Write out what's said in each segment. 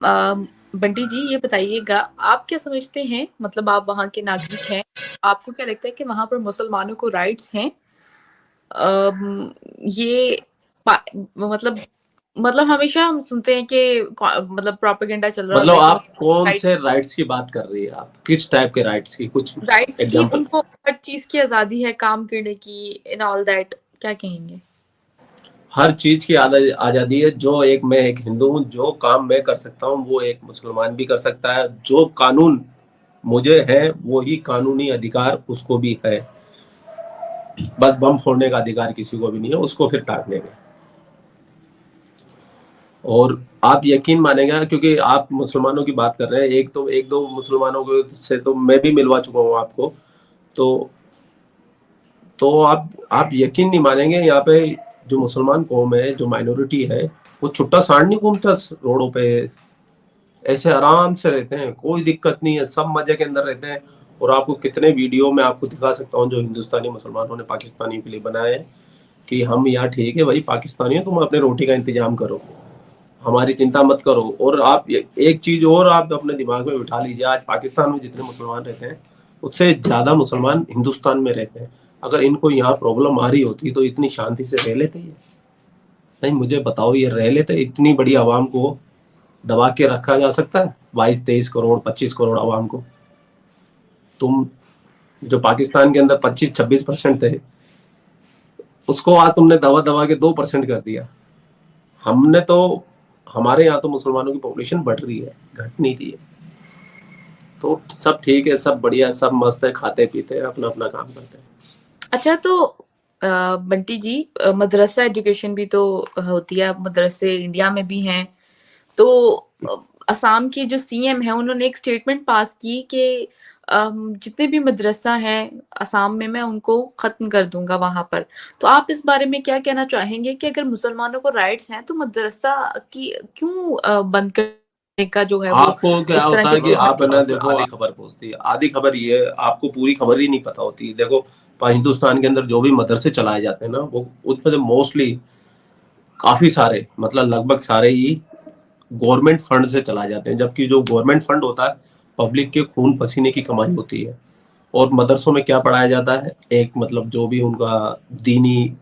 बंटी जी, ये बताइएगा, आप क्या समझते हैं, मतलब आप वहाँ के नागरिक हैं, आपको क्या लगता है कि वहाँ पर मुसलमानों को राइट्स हैं? ये मतलब हमेशा हम सुनते हैं कि मतलब प्रोपेगेंडा चल रहा होता मतलब है कि आप मुसलमान कौन राइट, से राइट्स की बात कर रही है? आप किस टाइप के राइट्स की, कुछ राइट्स की, एग्जांपल? उनको हर चीज की आजादी है, काम करने की, इन ऑल दैट, क्या कहेंगे? हर चीज की आजादी है। जो एक मैं एक हिंदू हूँ, जो काम मैं कर सकता हूँ वो एक मुसलमान भी कर सकता है। जो कानून मुझे है वही कानूनी अधिकार उसको भी है। बस बम फोड़ने का अधिकार किसी को भी नहीं है, उसको फिर टाट देंगे। और आप यकीन मानेगा, क्योंकि आप मुसलमानों की बात कर रहे हैं, एक दो मुसलमानों को से तो मैं भी मिलवा चुका हूँ आपको। तो आप यकीन नहीं मानेंगे, यहाँ पे जो मुसलमान कौम है, जो माइनॉरिटी है, वो छुट्टा सांड नहीं घूमता रोडों पे। ऐसे आराम से रहते हैं, कोई दिक्कत नहीं है, सब मजे के अंदर रहते हैं। और आपको कितने वीडियो में आपको दिखा सकता हूँ जो हिंदुस्तानी मुसलमानों ने पाकिस्तानियों के लिए बनाए हैं कि हम यहाँ ठीक है भाई, पाकिस्तानी हो, तुम अपने रोटी का इंतजाम करो, हमारी चिंता मत करो। और आप एक चीज और आप अपने दिमाग में बिठा लीजिए, आज पाकिस्तान में जितने मुसलमान रहते हैं उससे ज्यादा मुसलमान हिंदुस्तान में रहते हैं। अगर इनको यहाँ प्रॉब्लम आ रही होती तो इतनी शांति से रह लेते ये? नहीं, मुझे बताओ, ये रह लेते? इतनी बड़ी आवाम को दबा के रखा जा सकता है? 22-23 करोड़, 25 करोड़ आवाम को तुम, जो पाकिस्तान के अंदर 25-26% थे, उसको आज तुमने दबा दबा के 2% कर दिया। हमने तो, हमारे यहाँ तो मुसलमानों की पॉपुलेशन बढ़ रही है, घट नहीं रही है। तो सब ठीक है, सब बढ़िया, सब मस्त है, खाते पीते हैं, अपना अपना काम करते हैं। अच्छा, तो बंटी जी, मदरसा एजुकेशन भी तो होती है, मदरसे इंडिया में भी हैं। तो अ, असम की जो सीएम है, उन्होंने एक स्टेटमेंट पास की कि जितने भी मदरसा हैं असम में, मैं उनको खत्म कर दूंगा वहां पर। तो आप इस बारे में क्या कहना चाहेंगे कि अगर मुसलमानों को राइट्स हैं तो मदरसा की क्यों बंद करने का जो है वो आपको क्या इस तरह होता के है कि आप है ना, प्रोग्राम? देखो, आधी खबर पहुंचती है, आधी खबर ये आपको पूरी खबर ही नहीं पता होती। देखो, हिंदुस्तान के अंदर जो भी मदरसे चलाए जाते हैं ना, वो उसमें मोस्टली काफी सारे, मतलब लगभग सारे ही गवर्नमेंट फंड से चलाए जाते हैं। जबकि जो गवर्नमेंट फंड होता है, पब्लिक के खून पसीने की कमाई होती है। और मदरसों में क्या पढ़ाया जाता है, एक मतलब जो भी उनका दीनी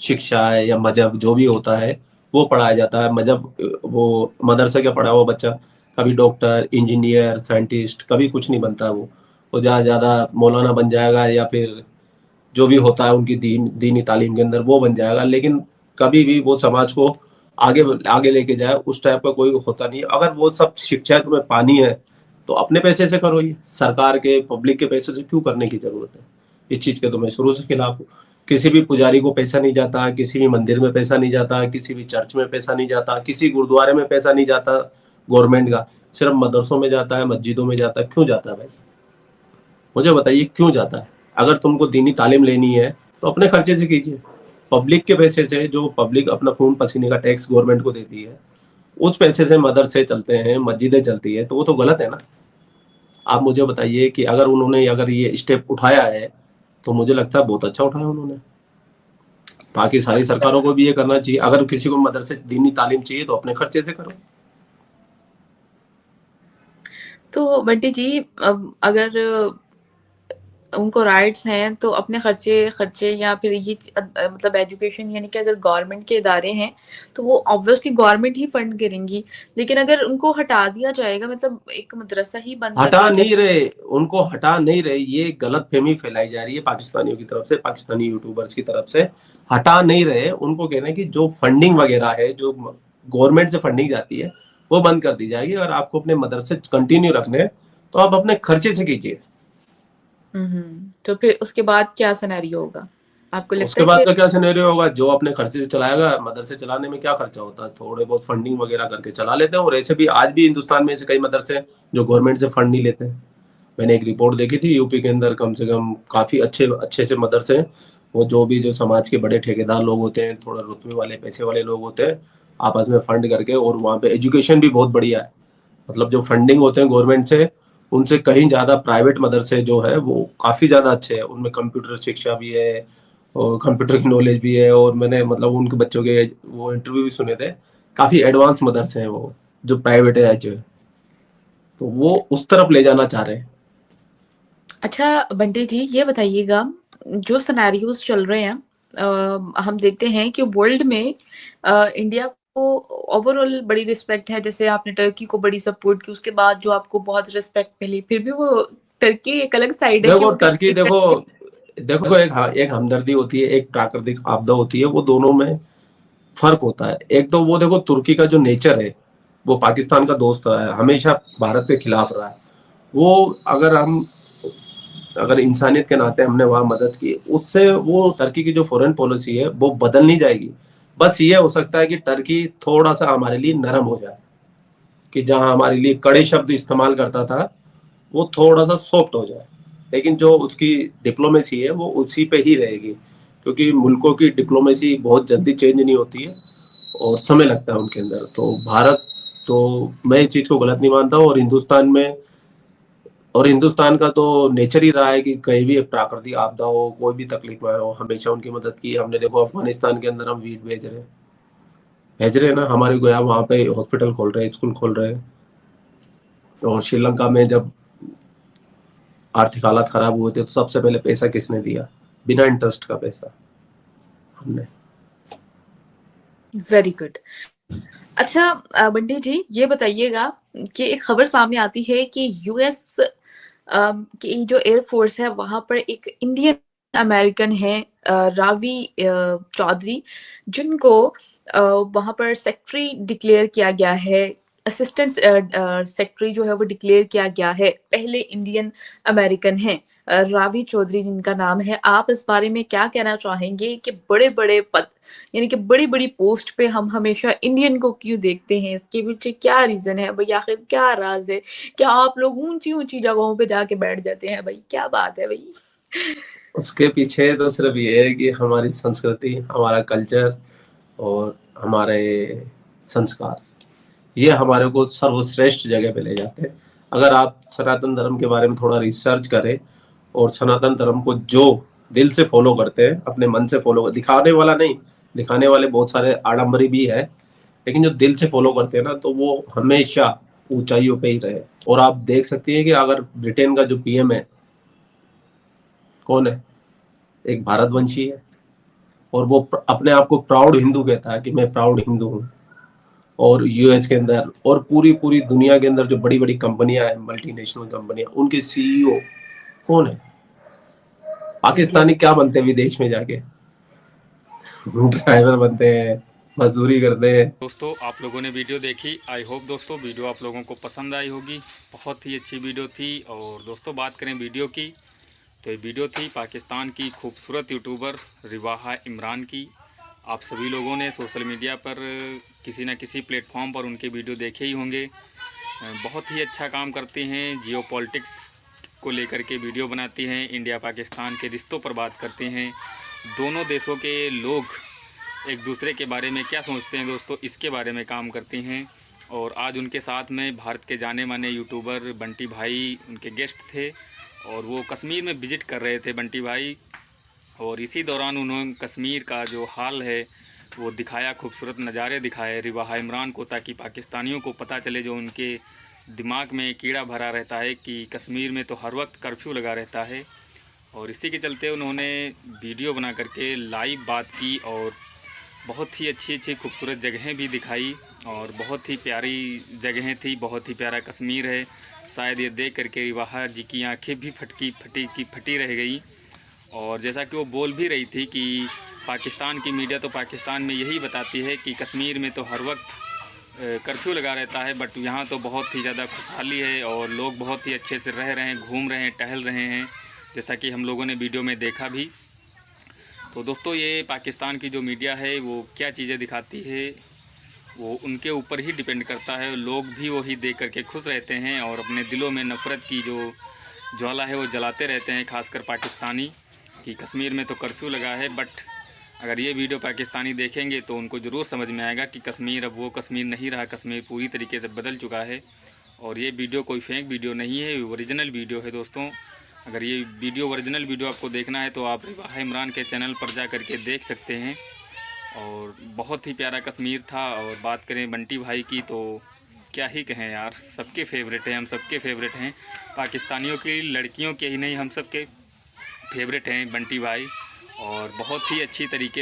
शिक्षा है या मजहब जो भी होता है वो पढ़ाया जाता है। मजहब, वो मदरसा क्या पढ़ा हुआ बच्चा कभी डॉक्टर, इंजीनियर, साइंटिस्ट कभी कुछ नहीं बनता। वो ज्यादा ज्यादा मौलाना बन जाएगा, या फिर जो भी होता है उनकी दीनी तालीम के अंदर वो बन जाएगा। लेकिन कभी भी वो समाज को आगे आगे लेके जाए उस टाइप का कोई होता नहीं है। अगर वो सब शिक्षा तुम्हें पानी है तो अपने पैसे से करो, ये सरकार के पब्लिक के पैसे से क्यों करने की जरूरत है? इस चीज के तो मैं शुरू से खिलाफ हूँ। किसी भी पुजारी को पैसा नहीं जाता, किसी भी मंदिर में पैसा नहीं जाता, किसी भी चर्च में पैसा नहीं जाता, किसी गुरुद्वारे में पैसा नहीं जाता गवर्नमेंट का। सिर्फ मदरसों में जाता है, मस्जिदों में जाता है। क्यों जाता है भाई? मुझे बताइए क्यों जाता है? अगर तुमको दीनी तालीम लेनी है तो अपने खर्चे से कीजिए। पब्लिक के पैसे से, जो पब्लिक अपना खून पसीने का टैक्स गवर्नमेंट को देती है, उस पैसे से मदरसे चलते हैं, मस्जिदें चलती है, तो वो तो गलत है ना। आप मुझे बताइए कि अगर उन्होंने अगर ये स्टेप उठाया है तो मुझे लगता है बहुत अच्छा उठाया उन्होंने। बाकी सारी सरकारों को भी ये करना चाहिए। अगर किसी को मदरसे दीनी तालीम चाहिए तो अपने खर्चे से करो। तो बंटी जी, अगर उनको राइट्स हैं तो अपने खर्चे खर्चे या फिर ये मतलब एजुकेशन, यानी कि अगर गवर्नमेंट के इदारे हैं तो वो ऑब्वियसली गवर्नमेंट ही फंड करेंगी। लेकिन अगर उनको हटा दिया जाएगा, मतलब एक मदरसा ही बंद कर हटा दिया नहीं जाए। रहे, उनको हटा नहीं रहे। ये गलत फहमी फैलाई जा रही है पाकिस्तानियों की तरफ से, पाकिस्तानी यूट्यूबर्स की तरफ से। हटा नहीं रहे, उनको कह रहे हैं कि जो फंडिंग वगैरह है, जो गवर्नमेंट से फंडिंग जाती है, वो बंद कर दी जाएगी। अगर आपको अपने मदरसे कंटिन्यू रखने हैं तो आप अपने खर्चे से कीजिए। तो फिर उसके बाद क्या सिनेरियो होगा, आपको लगता उसके है बाद कि? का क्या सिनेरियो होगा? जो अपने खर्चे से चलाएगा, मदरसे चलाने में क्या खर्चा होता है, थोड़े बहुत फंडिंग वगैरह करके चला लेते हैं। और ऐसे भी आज भी हिंदुस्तान में ऐसे कई मदरसे हैं जो गवर्नमेंट से फंड नहीं लेते हैं। मैंने एक रिपोर्ट देखी थी, यूपी के अंदर कम से कम काफी अच्छे अच्छे से मदरसे हैं। वो जो भी जो समाज के बड़े ठेकेदार लोग होते हैं, थोड़ा रुतबे वाले पैसे वाले लोग होते हैं, आपस में फंड करके, और वहाँ पे एजुकेशन भी बहुत बढ़िया है। मतलब जो फंडिंग होते हैं गवर्नमेंट से, उनसे कहीं ज्यादा प्राइवेट मदरसे जो है वो काफी ज्यादा अच्छे हैं। उनमें कंप्यूटर शिक्षा भी है और कंप्यूटर की नॉलेज भी है। और मैंने मतलब उनके बच्चों के वो इंटरव्यू भी सुने थे। काफी एडवांस मदरसे हैं वो, जो प्राइवेट है तो वो उस तरफ ले जाना चाह रहे हैं। अच्छा बंटी जी, ये बताइएगा, जो सिनेरियोज चल रहे हैं, हम देखते हैं कि वर्ल्ड में इंडिया को ओवरऑल बड़ी रिस्पेक्ट है। जैसे आपने टर्की को बड़ी सपोर्ट की, उसके बाद जो आपको बहुत रिस्पेक्ट मिली, फिर भी वो टर्की एक अलग साइड है कि देखो वो टर्की, कश्मीर देखो का। देखो एक हमदर्दी होती है, एक प्राकृतिक आपदा होती है, वो दोनों में फर्क होता है। एक तो वो देखो तुर्की का जो नेचर है, वो पाकिस्तान का दोस्त रहा है, हमेशा भारत के खिलाफ रहा है। वो अगर इंसानियत के नाते हमने वहां मदद की, उससे वो टर्की की जो फॉरेन पॉलिसी है वो बदल नहीं जाएगी। बस ये हो सकता है कि टर्की थोड़ा सा हमारे लिए नरम हो जाए, कि जहां हमारे लिए कड़े शब्द इस्तेमाल करता था वो थोड़ा सा सॉफ्ट हो जाए। लेकिन जो उसकी डिप्लोमेसी है वो उसी पे ही रहेगी, क्योंकि मुल्कों की डिप्लोमेसी बहुत जल्दी चेंज नहीं होती है और समय लगता है उनके अंदर। तो भारत, तो मैं इस चीज को गलत नहीं मानता हूँ। और हिंदुस्तान का तो नेचर ही रहा है कि कहीं भी एक प्राकृतिक आपदा हो, कोई भी तकलीफ में हो, हमेशा उनकी मदद की। हमने देखो अफगानिस्तान के अंदर हम वीट भेज रहे हैं ना, हमारे को यहाँ वहाँ पे हॉस्पिटल खोल रहे हैं, स्कूल खोल रहे हैं। और श्रीलंका में जब आर्थिक हालात खराब हुए थे तो सबसे पहले पैसा किसने दिया? बिना इंटरेस्ट का पैसा हमने। Very good. अच्छा बंटी जी, ये बताइएगा कि एक खबर सामने आती है कि यूएस की जो एयरफोर्स है वहां पर एक इंडियन अमेरिकन है, रावी चौधरी, जिनको वहां पर सेक्रेटरी डिक्लेयर किया गया है। असिस्टेंट सेक्रेटरी जो है वो डिक्लेयर किया गया है, पहले इंडियन अमेरिकन है। रावी चौधरी जिनका नाम है। आप इस बारे में क्या कहना चाहेंगे कि बड़े बड़े पद, यानी कि बड़ी बड़ी पोस्ट पे हम हमेशा इंडियन को क्यों देखते हैं? इसके पीछे क्या रीजन है भाई? आखिर क्या राज है? क्या आप लोग ऊंची ऊंची जगहों पे जाके बैठ जाते हैं भाई? क्या बात है भाई? उसके पीछे तो सिर्फ ये है कि हमारी संस्कृति, हमारा कल्चर और हमारे संस्कार, ये हमारे को सर्वश्रेष्ठ जगह पे ले जाते हैं। अगर आप सनातन धर्म के बारे में थोड़ा रिसर्च करें, और सनातन धर्म को जो दिल से फॉलो करते हैं, अपने मन से फॉलो, दिखाने वाला नहीं, दिखाने वाले बहुत सारे आडम्बरी भी है, लेकिन जो दिल से फॉलो करते हैं ना, तो वो हमेशा ऊंचाइयों पे ही रहे। और आप देख सकती हैं कि अगर ब्रिटेन का जो पीएम है, कौन है? एक भारतवंशी है। और वो अपने आप को प्राउड हिंदू कहता है कि मैं प्राउड हिंदू हूँ। और यूएस के अंदर और पूरी पूरी दुनिया के अंदर जो बड़ी बड़ी कंपनियां हैं, मल्टीनेशनल कंपनियां, उनके सीईओ कौन है? इंडिया पाकिस्तानी के। क्या बनते हैं विदेश में जाके? ड्राइवर बनते हैं, मजदूरी करते हैं। दोस्तों आप लोगों ने वीडियो देखी, आई होप दोस्तों वीडियो आप लोगों को पसंद आई होगी। बहुत ही अच्छी वीडियो थी। और दोस्तों बात करें वीडियो की, तो ये वीडियो थी पाकिस्तान की खूबसूरत यूट्यूबर रिवाहा इमरान की। आप सभी लोगों ने सोशल मीडिया पर किसी न किसी प्लेटफॉर्म पर उनके वीडियो देखे ही होंगे। बहुत ही अच्छा काम करते हैं, जियो पॉलिटिक्स को लेकर के वीडियो बनाती हैं, इंडिया पाकिस्तान के रिश्तों पर बात करते हैं, दोनों देशों के लोग एक दूसरे के बारे में क्या सोचते हैं दोस्तों, इसके बारे में काम करती हैं। और आज उनके साथ में भारत के जाने माने यूट्यूबर बंटी भाई उनके गेस्ट थे, और वो कश्मीर में विज़िट कर रहे थे बंटी भाई। और इसी दौरान उन्होंने कश्मीर का जो हाल है वो दिखाया, खूबसूरत नज़ारे दिखाए रिवाहा इमरान को, ताकि पाकिस्तानियों को पता चले, जो उनके दिमाग में कीड़ा भरा रहता है कि कश्मीर में तो हर वक्त कर्फ्यू लगा रहता है। और इसी के चलते उन्होंने वीडियो बना करके लाइव बात की, और बहुत ही अच्छी अच्छी खूबसूरत जगहें भी दिखाई, और बहुत ही प्यारी जगहें थी, बहुत ही प्यारा कश्मीर है। शायद ये देख करके रिवाहा जी की आंखें भी फटी रह गई। और जैसा कि वो बोल भी रही थी कि पाकिस्तान की मीडिया तो पाकिस्तान में यही बताती है कि कश्मीर में तो हर वक्त कर्फ्यू लगा रहता है, बट यहाँ तो बहुत ही ज़्यादा खुशहाली है और लोग बहुत ही अच्छे से रह रहे हैं, घूम रहे हैं, टहल रहे हैं, जैसा कि हम लोगों ने वीडियो में देखा भी। तो दोस्तों ये पाकिस्तान की जो मीडिया है वो क्या चीज़ें दिखाती है वो उनके ऊपर ही डिपेंड करता है। लोग भी वही देख करके खुश रहते हैं और अपने दिलों में नफ़रत की जो ज्वाला है वो जलाते रहते हैं, खासकर पाकिस्तानी, कि कश्मीर में तो कर्फ्यू लगा है। बट अगर ये वीडियो पाकिस्तानी देखेंगे तो उनको ज़रूर समझ में आएगा कि कश्मीर अब वो कश्मीर नहीं रहा, कश्मीर पूरी तरीके से बदल चुका है। और ये वीडियो कोई फेक वीडियो नहीं है, ओरिजिनल वीडियो है दोस्तों। अगर ये वीडियो ओरिजिनल वीडियो आपको देखना है तो आप रिवाहा इमरान के चैनल पर जा करके देख सकते हैं। और बहुत ही प्यारा कश्मीर था। और बात करें बंटी भाई की, तो क्या ही कहें यार, सबके फेवरेट हैं, हम सबके फेवरेट हैं। पाकिस्तानियों की लड़कियों के ही नहीं, हम सबके फेवरेट हैं बंटी भाई। और बहुत ही अच्छी तरीके